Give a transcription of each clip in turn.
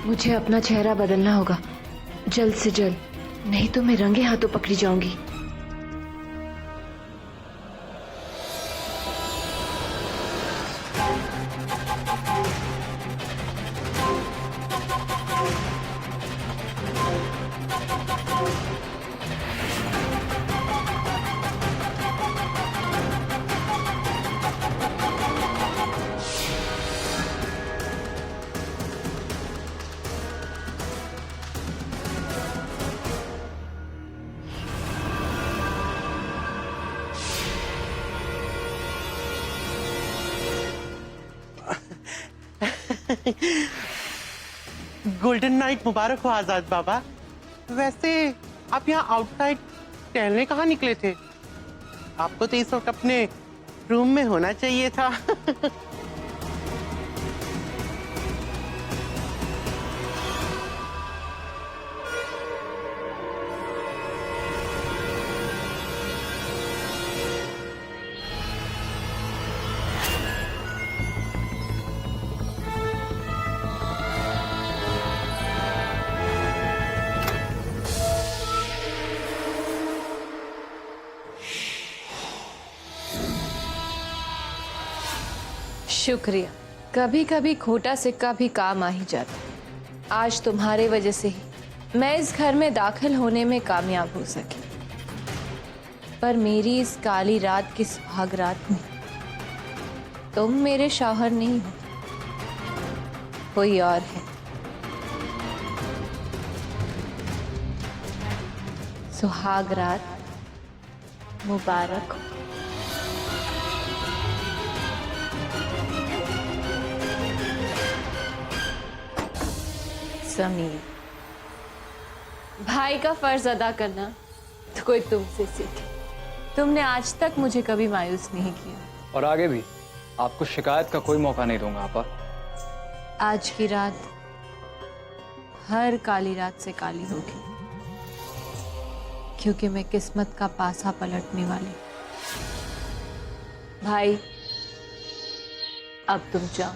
मुझे अपना चेहरा बदलना होगा जल्द से जल्द, नहीं तो मैं रंगे हाथों पकड़ी जाऊंगी। गोल्डन नाइट मुबारक हो आजाद बाबा। वैसे आप यहाँ आउटसाइड टहलने कहाँ निकले थे? आपको तो इस वक्त अपने रूम में होना चाहिए था। शुक्रिया। कभी कभी खोटा सिक्का भी काम आ ही जाता है। आज तुम्हारे वजह से ही मैं इस घर में दाखिल होने में कामयाब हो सकी, पर मेरी इस काली रात की सुहाग रात में तुम मेरे शौहर नहीं हो, कोई और है। सुहाग रात मुबारक हो। समीर, भाई का फर्ज अदा करना तो कोई तुमसे सीखे। तुमने आज तक मुझे कभी मायूस नहीं किया, और आगे भी आपको शिकायत का कोई मौका नहीं दूंगा आपा। आज की रात हर काली रात से काली होगी, क्योंकि मैं किस्मत का पासा पलटने वाली। भाई, अब तुम जाओ।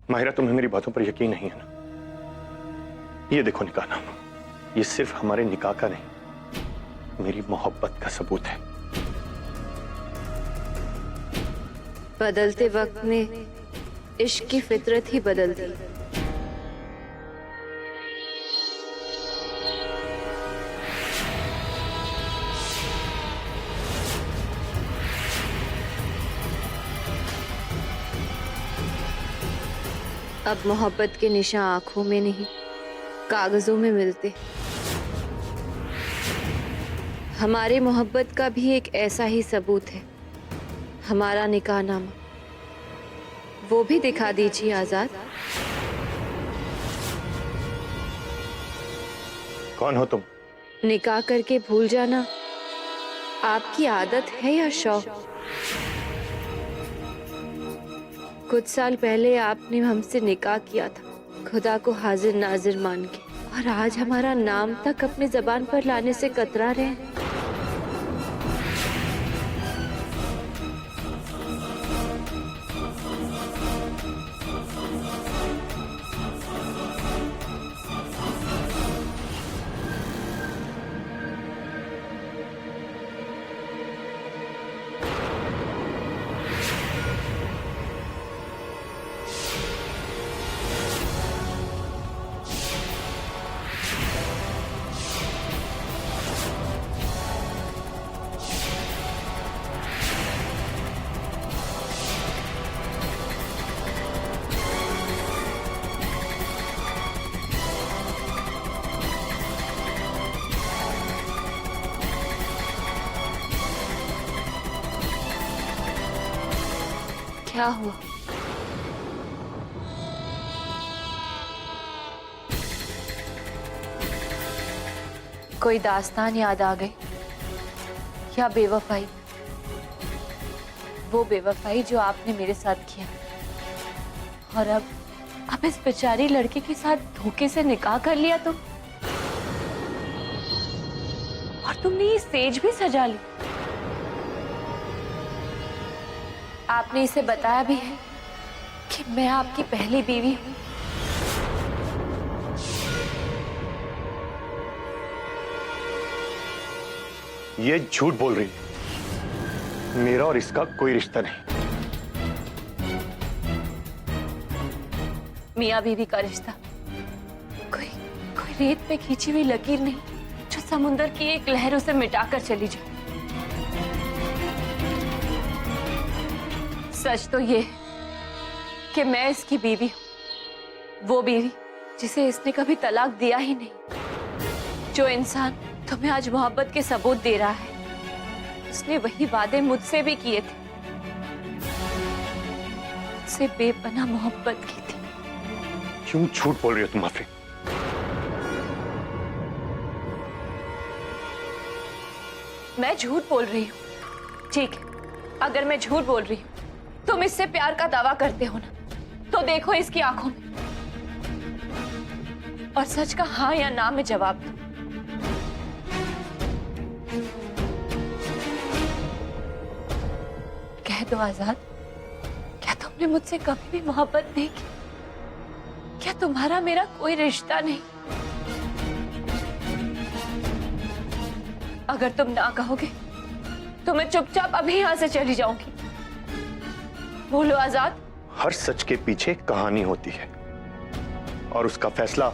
माहिरा, तुम्हें मेरी बातों पर यकीन नहीं है ना? ये देखो निकाहनामा, ये सिर्फ हमारे निकाह का नहीं, मेरी मोहब्बत का सबूत है। बदलते वक्त में इश्क की फितरत ही बदलती है। अब मोहब्बत के निशान आंखों में नहीं, कागजों में मिलते। हमारी मोहब्बत का भी एक ऐसा ही सबूत है, हमारा निकाहनामा। वो भी दिखा दीजिए आजाद। कौन हो तुम? निकाह करके भूल जाना आपकी आदत है या शौक? कुछ साल पहले आपने हमसे निकाह किया था, खुदा को हाजिर नाजिर मान के। और आज हमारा नाम तक अपनी जबान पर लाने से कतरा रहे हैं। क्या हुआ? कोई दास्तान याद आ गई या बेवफाई? वो बेवफाई जो आपने मेरे साथ किया और अब इस बेचारी लड़के के साथ धोखे से निकाह कर लिया तुम, और तुमने ये स्टेज भी सजा ली। आपने इसे बताया भी है कि मैं आपकी पहली बीवी हूं। ये झूठ बोल रही है। मेरा और इसका कोई रिश्ता नहीं। मियां बीवी का रिश्ता कोई कोई रेत पे खींची हुई लकीर नहीं जो समुंदर की एक लहरों से मिटाकर चली जाए। सच तो ये है कि मैं इसकी बीवी हूं, वो बीवी जिसे इसने कभी तलाक दिया ही नहीं। जो इंसान तुम्हें आज मोहब्बत के सबूत दे रहा है, उसने वही वादे मुझसे भी किए थे, उससे बेपनाह मोहब्बत की थी। क्यों झूठ बोल रही हो तुम आफरीन? मैं झूठ बोल रही हूँ, ठीक है। अगर मैं झूठ बोल रही हूँ, तुम इससे प्यार का दावा करते हो ना, तो देखो इसकी आंखों में और सच का हाँ या ना में जवाब दो। कह दो आजाद, क्या तुमने मुझसे कभी भी मोहब्बत नहीं की? क्या तुम्हारा मेरा कोई रिश्ता नहीं? अगर तुम ना कहोगे तो मैं चुपचाप अभी यहां से चली जाऊंगी। बोलो आजाद। हर सच के पीछे कहानी होती है और उसका फैसला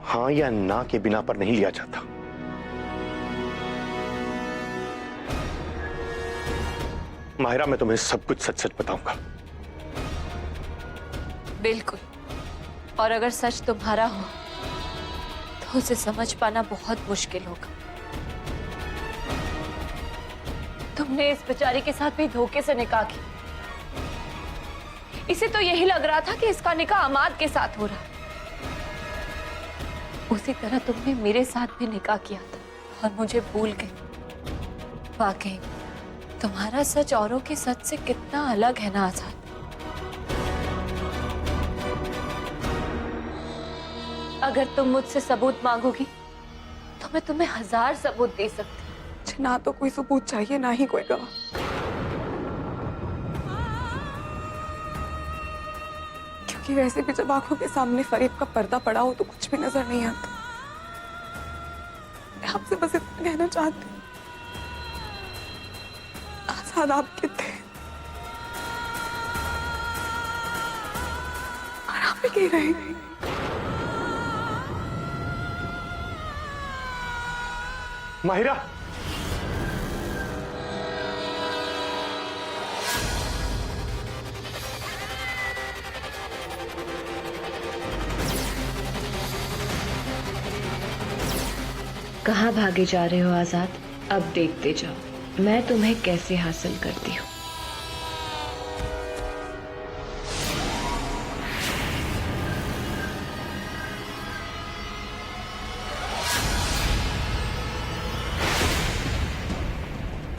हाँ या ना के बिना पर नहीं लिया जाता। माहिरा, मैं तुम्हें सब कुछ सच सच बताऊंगा। बिल्कुल, और अगर सच तुम्हारा हो तो उसे समझ पाना बहुत मुश्किल होगा। तुमने इस बेचारी के साथ भी धोखे से निकाह किया। इसे तो यही लग रहा था कि इसका निकाह अमाद के साथ हो रहा है। उसी तरह तुमने मेरे साथ भी निकाह किया था और मुझे भूल गए। वाकई तुम्हारा सच औरों के सच से कितना अलग है ना आजाद। अगर तुम मुझसे सबूत मांगोगी तो मैं तुम्हें 1000 सबूत दे सकती हूँ। ना तो कोई सबूत चाहिए, ना ही कोई गवाह, क्योंकि वैसे भी जब आंखों के सामने फरीब का पर्दा पड़ा हो तो कुछ भी नजर नहीं आता। मैं आपसे बस इतना कहना चाहती हूँ, आजाद आपके थे और आप ही रहेंगे। माहिरा, कहाँ भागे जा रहे हो आजाद? अब देखते जाओ मैं तुम्हें कैसे हासिल करती हूँ।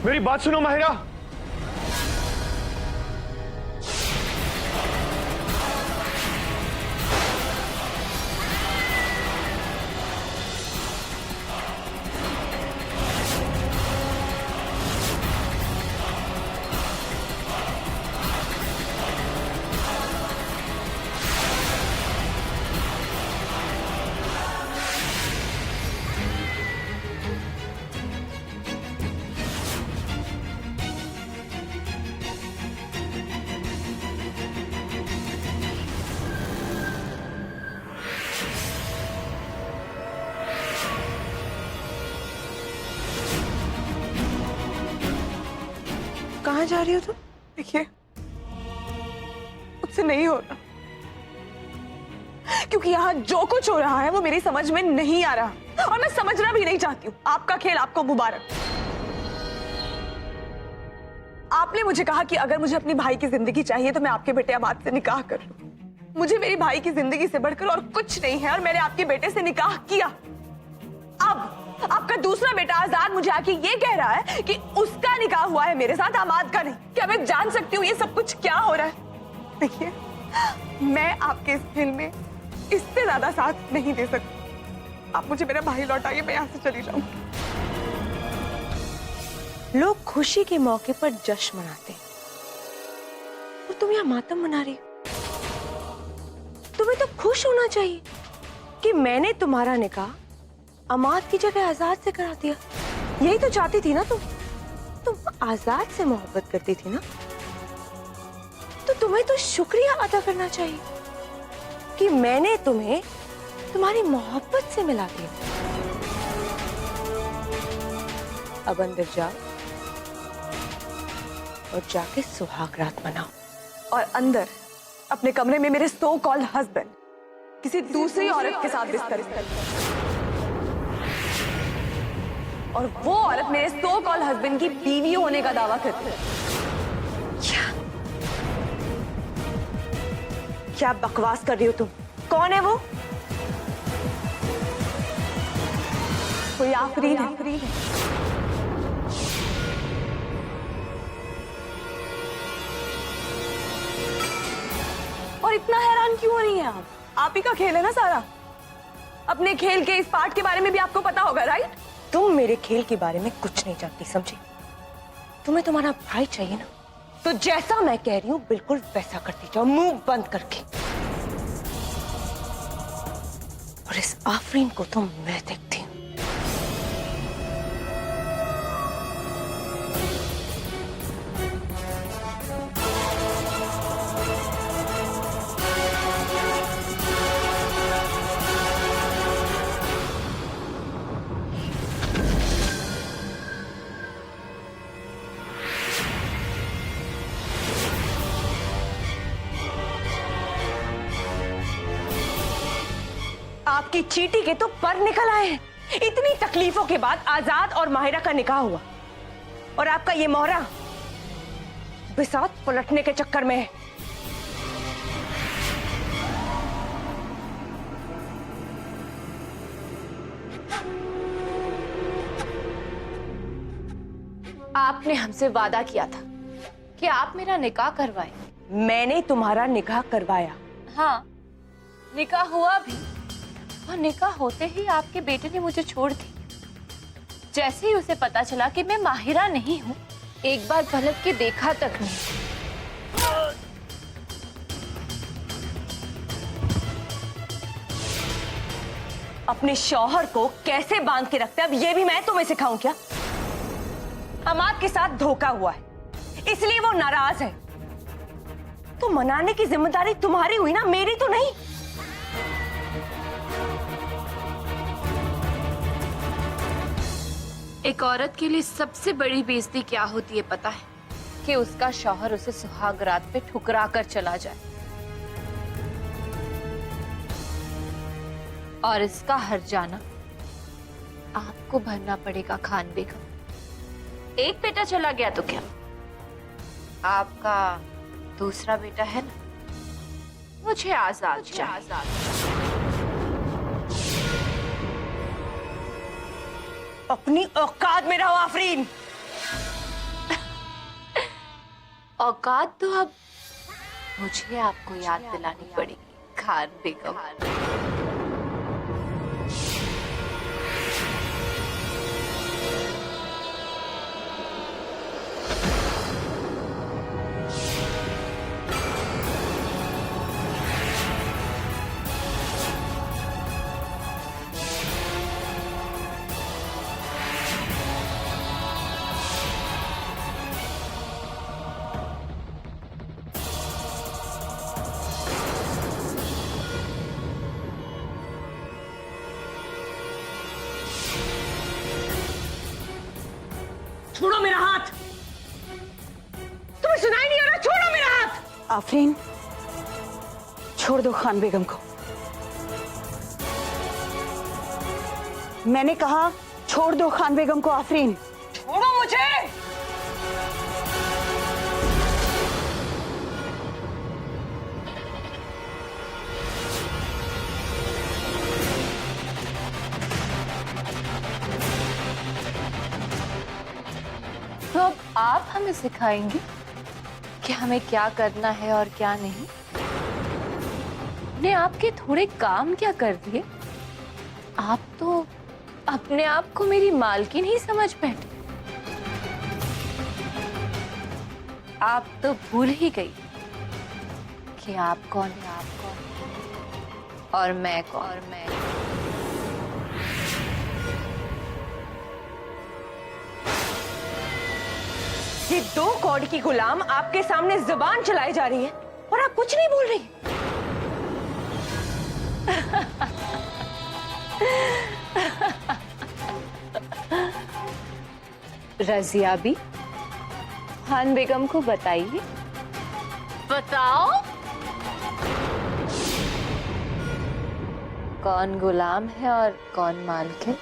मेरी बात सुनो माहिरा। कहाँ जा रही हो तुम? देखिए, मुझसे नहीं हो रहा, क्योंकि यहाँ जो कुछ हो रहा है वो मेरी समझ में नहीं आ रहा और मैं समझना भी नहीं चाहती हूँ। आपका खेल आपको मुबारक। आपने मुझे कहा कि अगर मुझे अपनी भाई की जिंदगी चाहिए तो मैं आपके बेटे आबाद से निकाह कर लूं। मुझे मेरी भाई की जिंदगी से बढ़कर और कुछ नहीं है और मैंने आपके बेटे से निकाह किया। अब आपका दूसरा बेटा आजाद मुझे आके ये कह रहा है कि उसका निकाह हुआ है मेरे साथ, आबाद का नहीं। क्या मैं जान सकती हूँ ये सब कुछ क्या हो रहा है? देखिए, मैं आपके इस खेल में इससे ज्यादा साथ नहीं दे सकती। आप मुझे मेरा भाई लौटाइए, मैं यहाँ से चली जाऊंगी। लोग खुशी के मौके पर जश्न मनाते हैं और तुम यहाँ मातम मना रही हो। तुम्हें तो खुश होना चाहिए कि मैंने तुम्हारा निकाह अमाद की जगह आजाद से करा दिया। यही तो चाहती थी ना तुम आजाद से मोहब्बत करती थी ना, तो तुम्हें तो शुक्रिया अदा करना चाहिए कि मैंने तुम्हें तुम्हारी मोहब्बत से मिला दिया। अब अंदर जाओ और जाके सुहाग रात मनाओ। और अंदर अपने कमरे में मेरे सो कॉल्ड हस्बैंड किसी दूसरी औरत के साथ बिस्तर और वो औरत मेरे सो कॉल्ड हस्बैंड की बीवी होने का दावा करती है। क्या बकवास कर रही हो तुम? कौन है वो? कोई आफरीन है। और इतना हैरान क्यों हो रही हैं आप ही का खेल है ना सारा। अपने खेल के इस पार्ट के बारे में भी आपको पता होगा, राइट? तुम मेरे खेल के बारे में कुछ नहीं जानती, समझी? तुम्हें तुम्हारा भाई चाहिए ना, तो जैसा मैं कह रही हूँ बिल्कुल वैसा करती जाओ, मुंह बंद करके। और इस आफरीन को तो मैं देखती हूँ। आपकी चीटी के तो पर निकल आए हैं। इतनी तकलीफों के बाद आजाद और माहिरा का निकाह हुआ और आपका ये मोहरा बिसात पलटने के चक्कर में है। आपने हमसे वादा किया था कि आप मेरा निकाह करवाएं। मैंने तुम्हारा निकाह करवाया। हाँ, निकाह हुआ भी, और निकाह होते ही आपके बेटे ने मुझे छोड़ दी। जैसे ही उसे पता चला कि मैं माहिरा नहीं हूँ, एक बार पलट के देखा तक नहीं। अपने शौहर को कैसे बांध के रखते, अब ये भी मैं तुम्हें सिखाऊं क्या? अमाद के साथ धोखा हुआ है, इसलिए वो नाराज है। तो मनाने की जिम्मेदारी तुम्हारी हुई ना, मेरी तो नहीं। एक औरत के लिए सबसे बड़ी बेइज्जती क्या होती है पता है? कि उसका शौहर उसे सुहाग रात पे ठुकरा कर चला जाए। और इसका हर्जाना आपको भरना पड़ेगा खान बेगम। एक बेटा चला गया तो क्या, आपका दूसरा बेटा है ना, मुझे आजाद चाहिए। अपनी औकात में रहो आफरीन। औकात तो अब मुझे आपको याद दिलानी पड़ेगी खान बेगम। आफरीन, छोड़ दो खान बेगम को। मैंने कहा छोड़ दो खान बेगम को। आफरीन, छोड़ो मुझे। तो अब आप हमें सिखाएंगे कि हमें क्या करना है और क्या नहीं। ने आपके थोड़े काम क्या कर दिए? आप तो अपने आप को मेरी मालकिन ही समझ बैठे। आप तो भूल ही गई कि आप कौन है, आप कौन है और मैं कौन। ये 2 कौड़ी की गुलाम आपके सामने जुबान चलाई जा रही है और आप कुछ नहीं बोल रही। रजिया भी खान बेगम को बताइए। बताओ कौन गुलाम है और कौन मालिक है।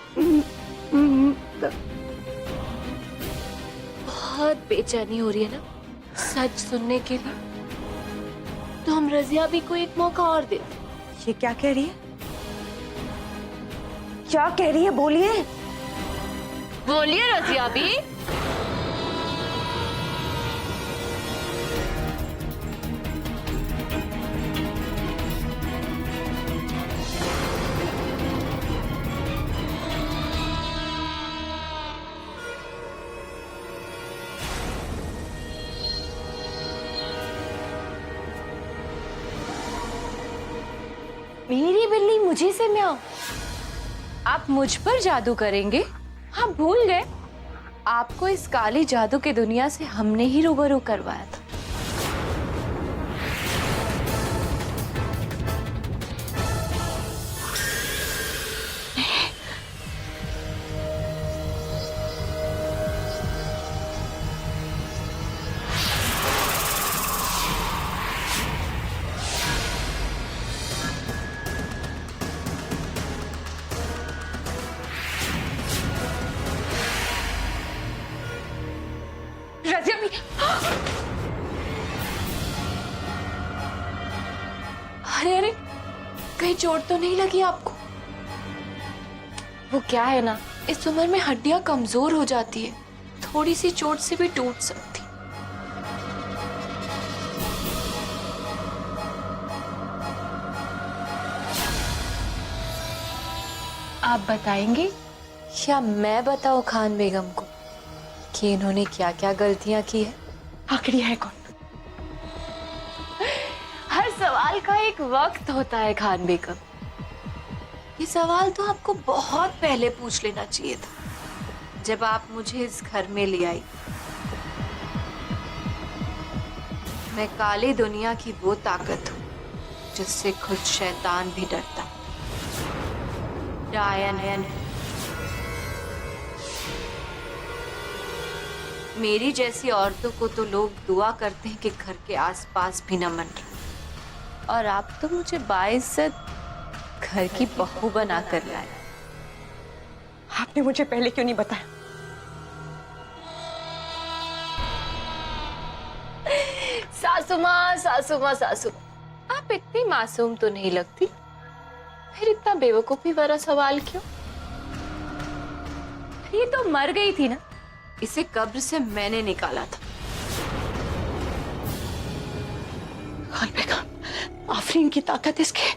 बहुत बेचैनी हो रही है ना सच सुनने के लिए, तो हम रजिया भी को एक मौका और दे। ये क्या कह रही है? क्या कह रही है? बोलिए। बोलिए रजिया भी। मेरी बिल्ली मुझे से म्याऊं। आप मुझ पर जादू करेंगे? हाँ, भूल गए आपको इस काली जादू की दुनिया से हमने ही रूबरू करवाया था। रजिया भी। अरे अरे, कहीं चोट तो नहीं लगी आपको? वो क्या है ना, इस उम्र में हड्डियां कमजोर हो जाती है, थोड़ी सी चोट से भी टूट सकती। आप बताएंगे या मैं बताऊं खान बेगम को कि इन्होंने क्या क्या गलतियां की है? आखिरी है कौन? हर सवाल का एक वक्त होता है खान बेगम। ये सवाल तो आपको बहुत पहले पूछ लेना चाहिए था, जब आप मुझे इस घर में ले आई। मैं काली दुनिया की वो ताकत हूँ जिससे खुद शैतान भी डरता। डायन, मेरी जैसी औरतों को तो लोग दुआ करते हैं कि घर के आसपास भी न मंडराए, और आप तो मुझे बाइज्जत घर की बहू बना कर लाए। आपने मुझे पहले क्यों नहीं बताया? सासू माँ, सासू माँ, सासू माँ, आप इतनी मासूम तो नहीं लगती, फिर इतना बेवकूफी वाला सवाल क्यों? ये तो मर गई थी ना, इसे कब्र से मैंने निकाला था। खान बेगम, आफरीन की ताकत इसके